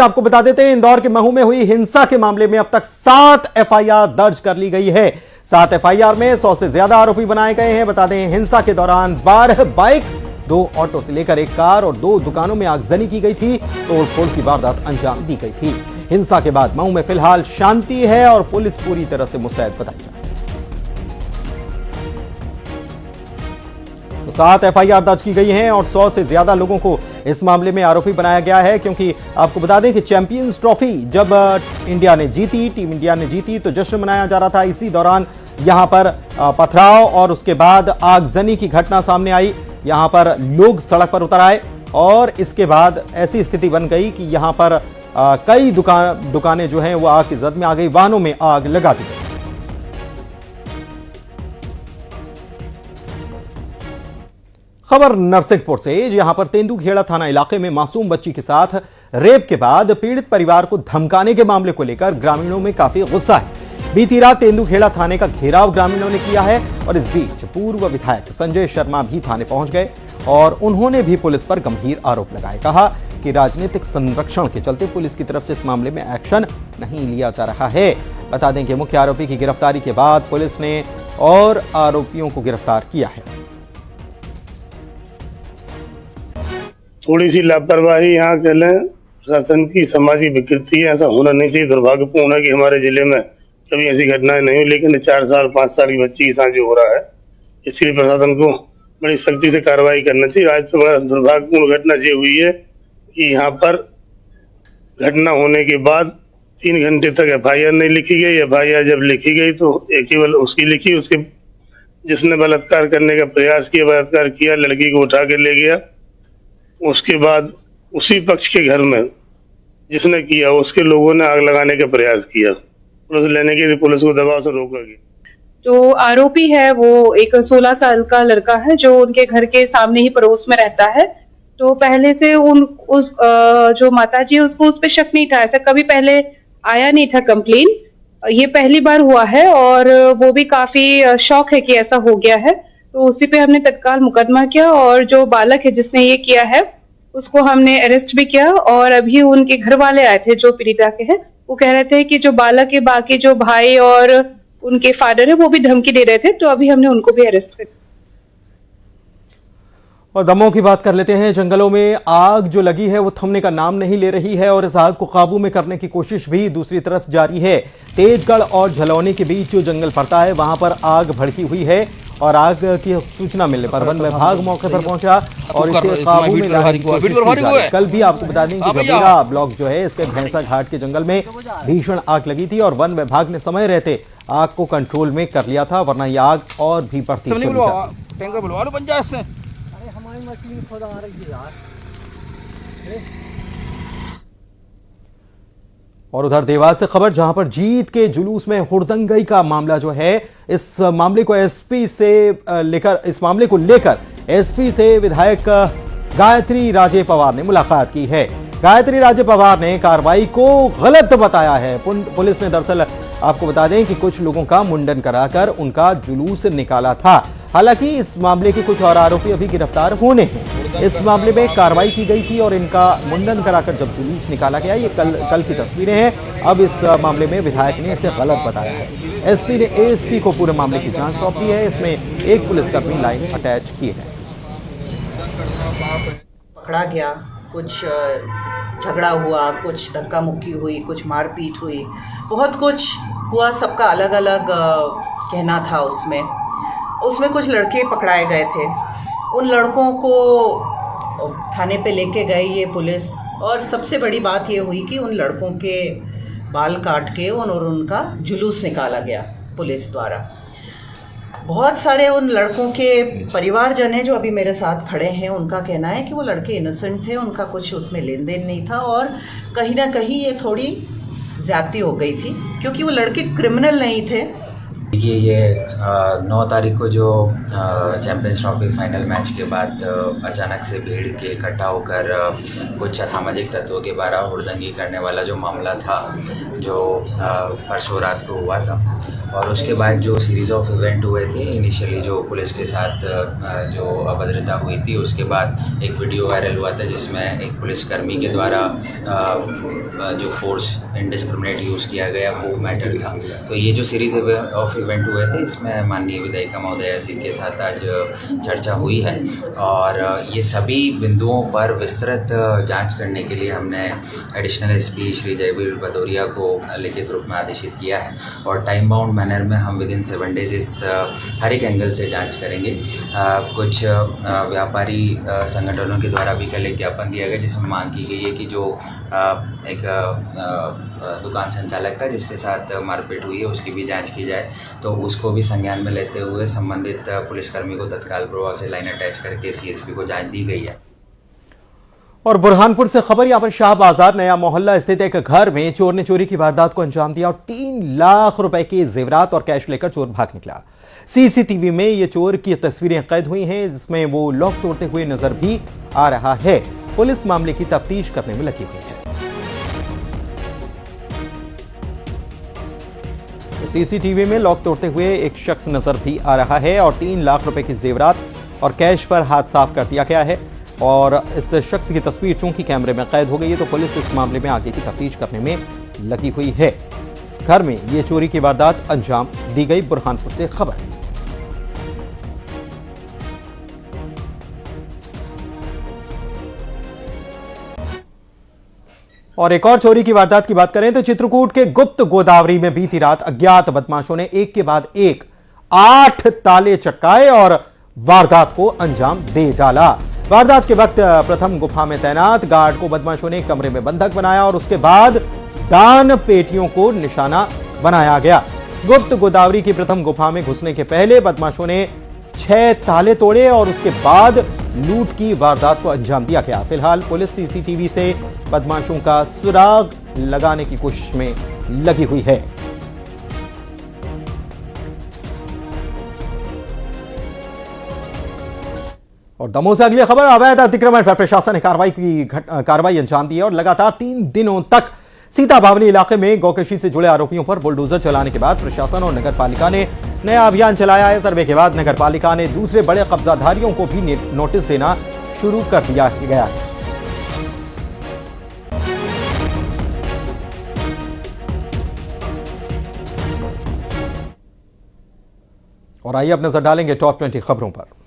आपको बता देते हैं, इंदौर के महू में हुई हिंसा के मामले में अब तक 7 एफआईआर दर्ज कर ली गई है। 7 एफआईआर में 100 से ज्यादा आरोपी बनाए गए हैं। बता दें, हिंसा के दौरान 12 बाइक, 2 ऑटो से लेकर 1 कार और 2 दुकानों में आगजनी की गई थी। तोड़फोड़ की वारदात अंजाम दी गई थी। हिंसा के बाद महू में फिलहाल शांति है और पुलिस पूरी तरह से मुस्तैद बताई जाए। तो 7 एफआईआर दर्ज की गई हैं और 100 से ज्यादा लोगों को इस मामले में आरोपी बनाया गया है। क्योंकि आपको बता दें कि चैंपियंस ट्रॉफी जब टीम इंडिया ने जीती तो जश्न मनाया जा रहा था। इसी दौरान यहां पर पथराव और उसके बाद आगजनी की घटना सामने आई। यहां पर लोग सड़क पर उतर आए और इसके बाद ऐसी स्थिति बन गई कि यहां पर कई दुकानें जो हैं वो आग की जद में आ गई, वाहनों में आग लगा दी गई। खबर नरसिंहपुर से, यहां पर तेंदुखेड़ा थाना इलाके में मासूम बच्ची के साथ रेप के बाद पीड़ित परिवार को धमकाने के मामले को लेकर ग्रामीणों में काफी गुस्सा है। बीती रात तेंदुखेड़ा थाने का घेराव ग्रामीणों ने किया है और इस बीच पूर्व विधायक संजय शर्मा भी थाने पहुंच गए और उन्होंने भी पुलिस पर गंभीर आरोप लगाए। कहा कि राजनीतिक संरक्षण के चलते पुलिस की तरफ से इस मामले में एक्शन नहीं लिया जा रहा है। बता दें कि मुख्य आरोपी की गिरफ्तारी के बाद पुलिस ने और आरोपियों को गिरफ्तार किया है। थोड़ी सी लापरवाही यहाँ कह लें शासन की, समाज की विकृति है। ऐसा होना नहीं चाहिए। दुर्भाग्यपूर्ण है कि हमारे जिले में कभी ऐसी घटनाएं नहीं हुई, लेकिन 4 साल 5 साल की बच्ची के साथ जो हो रहा है, इसके लिए प्रशासन को बड़ी सख्ती से कार्रवाई करना चाहिए। आज तो बड़ा दुर्भाग्यपूर्ण घटना ये हुई है कि यहाँ पर घटना होने के बाद 3 घंटे तक एफआईआर नहीं लिखी गई। एफआईआर जब लिखी गई तो केवल उसकी लिखी, उसके जिसने बलात्कार करने का प्रयास किया, बलात्कार किया, लड़की को उठा के ले गया। उसके बाद उसी पक्ष के घर में जिसने किया उसके लोगों ने आग लगाने का प्रयास किया। पुलिस लेने के लिए पुलिस को दबाव से रोका गया। जो आरोपी है वो एक 16 साल का लड़का है जो उनके घर के सामने ही पड़ोस में रहता है। तो पहले से जो माताजी है उसको उस पर शक नहीं था। ऐसा कभी पहले आया नहीं था कंप्लेन, ये पहली बार हुआ है और वो भी काफी शौक है कि ऐसा हो गया है। तो उसी पे हमने तत्काल मुकदमा किया और जो बालक है जिसने ये किया है उसको हमने अरेस्ट भी किया। और अभी उनके घर वाले आए थे जो पीड़िता के हैं, वो कह रहे थे कि जो बालक के बाकी जो भाई और उनके फादर है वो भी धमकी दे रहे थे। तो अभी हमने उनको भी अरेस्ट कर। और दमों की बात कर लेते हैं। जंगलों में आग जो लगी है वो थमने का नाम नहीं ले रही है और इस आग को काबू में करने की कोशिश भी दूसरी तरफ जारी है। तेजगढ़ और झलौनी के बीच जो जंगल पड़ता है वहां पर आग भड़की हुई है और आग की सूचना मिलने पर वन विभाग मौके पर पहुंचा और इसे काबू में लाने की कोशिश की जा रही है। कल भी आपको बता दें कि गबीरा ब्लॉक जो है इसके भैंसा घाट के जंगल में भीषण आग लगी थी और वन विभाग ने समय रहते आग को कंट्रोल में कर लिया था, वरना यह आग और भी बढ़ती जाती। मशीन खुद आ रही है यार। और उधर देवास से खबर, जहां पर जीत के जुलूस में हुड़दंगई का मामला जो है, इस मामले को लेकर एसपी से विधायक गायत्री राजे पवार ने मुलाकात की है। गायत्री राजे पवार ने कार्रवाई को गलत बताया है। पुलिस ने दरअसल आपको बता दें कि कुछ लोगों का मुंडन कराकर उनका जुलूस निकाला था। हालांकि इस मामले के कुछ और आरोपी अभी गिरफ्तार होने हैं। इस मामले में कार्रवाई की गई थी और इनका मुंडन कराकर जब जुलूस निकाला गया, ये कल की तस्वीरें हैं। अब इस मामले में विधायक ने इसे गलत बताया है। एसपी ने एएसपी को पूरे मामले की जांच सौंप दी है। इसमें एक पुलिसकर्मी लाइन अटैच किए हैं। पकड़ा गया, कुछ झगड़ा हुआ, कुछ धक्का मुक्की हुई, कुछ मारपीट हुई, बहुत कुछ हुआ। सबका अलग अलग कहना था। उसमें कुछ लड़के पकड़ाए गए थे। उन लड़कों को थाने पे लेके गई ये पुलिस और सबसे बड़ी बात ये हुई कि उन लड़कों के बाल काट के और उनका जुलूस निकाला गया पुलिस द्वारा। बहुत सारे उन लड़कों के परिवारजन हैं जो अभी मेरे साथ खड़े हैं, उनका कहना है कि वो लड़के इनोसेंट थे, उनका कुछ उसमें लेन देन नहीं था और कहीं ना कहीं ये थोड़ी ज्यादती हो गई थी क्योंकि वो लड़के क्रिमिनल नहीं थे। देखिए ये 9 तारीख को जो चैंपियंस ट्रॉफी फाइनल मैच के बाद अचानक से भीड़ के इकट्ठा होकर कुछ असामाजिक तत्वों के द्वारा हुड़दंगी करने वाला जो मामला था, जो परसों रात को हुआ था, और उसके बाद जो सीरीज़ ऑफ इवेंट हुए थे, इनिशियली जो पुलिस के साथ जो अभद्रता हुई थी, उसके बाद एक वीडियो वायरल हुआ था जिसमें एक पुलिसकर्मी के द्वारा जो फोर्स इंडिस्क्रिमिनेट यूज़ किया गया वो मैटर था। तो ये जो सीरीज़ ऑफ इवेंट हुए थे, इसमें माननीय विधायिका महोदया जी के साथ आज चर्चा हुई है और ये सभी बिंदुओं पर विस्तृत जांच करने के लिए हमने एडिशनल एसपी श्री जयवीर भदौरिया को लिखित रूप में आदेशित किया है और टाइम बाउंड मैनर में हम विदिन 7 डेज इस हर एक एंगल से जांच करेंगे। कुछ व्यापारी संगठनों के द्वारा भी कल एक ज्ञापन दिया गया जिसमें मांग की गई है कि जो एक दुकान संचालक था जिसके साथ मारपीट हुई है उसकी भी जांच की जाए, तो उसको भी संज्ञान में लेते हुए संबंधित पुलिसकर्मी को तत्काल प्रभाव से लाइन अटैच करके सीएसपी को जांच दी गई है। और बुरहानपुर से खबर, यहां पर शाह बाजार नया मोहल्ला स्थित एक घर में चोर ने चोरी की वारदात को अंजाम दिया और 3 लाख रुपए के जेवरात और कैश लेकर चोर भाग निकला। सीसीटीवी में ये चोर की तस्वीरें कैद हुई हैं जिसमें वो लॉक तोड़ते हुए नजर भी आ रहा है। पुलिस मामले की तफ्तीश करने में लगी हुई है। सीसीटीवी में लॉक तोड़ते हुए एक शख्स नजर भी आ रहा है और 3 लाख रुपए की जेवरात और कैश पर हाथ साफ कर दिया गया है और इस शख्स की तस्वीर चूंकि कैमरे में कैद हो गई है तो पुलिस इस मामले में आगे की तफ्तीश करने में लगी हुई है। घर में यह चोरी की वारदात अंजाम दी गई। बुरहानपुर से खबर। और एक और चोरी की वारदात की बात करें तो चित्रकूट के गुप्त गोदावरी में बीती रात अज्ञात बदमाशों ने एक के बाद एक 8 ताले चटकाए और वारदात को अंजाम दे डाला। वारदात के वक्त प्रथम गुफा में तैनात गार्ड को बदमाशों ने कमरे में बंधक बनाया और उसके बाद दान पेटियों को निशाना बनाया गया। गुप्त गोदावरी की प्रथम गुफा में घुसने के पहले बदमाशों ने 6 ताले तोड़े और उसके बाद लूट की वारदात को अंजाम दिया गया। फिलहाल पुलिस सीसीटीवी से बदमाशों का सुराग लगाने की कोशिश में लगी हुई है। और दमोह से अगली खबर, अवैध अतिक्रमण पर प्रशासन ने कार्रवाई अंजाम दी है और लगातार 3 दिनों तक सीता बावली इलाके में गौकशी से जुड़े आरोपियों पर बुलडोजर चलाने के बाद प्रशासन और नगर पालिका ने नया अभियान चलाया है। सर्वे के बाद नगर पालिका ने दूसरे बड़े कब्जाधारियों को भी नोटिस देना शुरू कर दिया गया है। और आइए अब नजर डालेंगे टॉप 20 खबरों पर।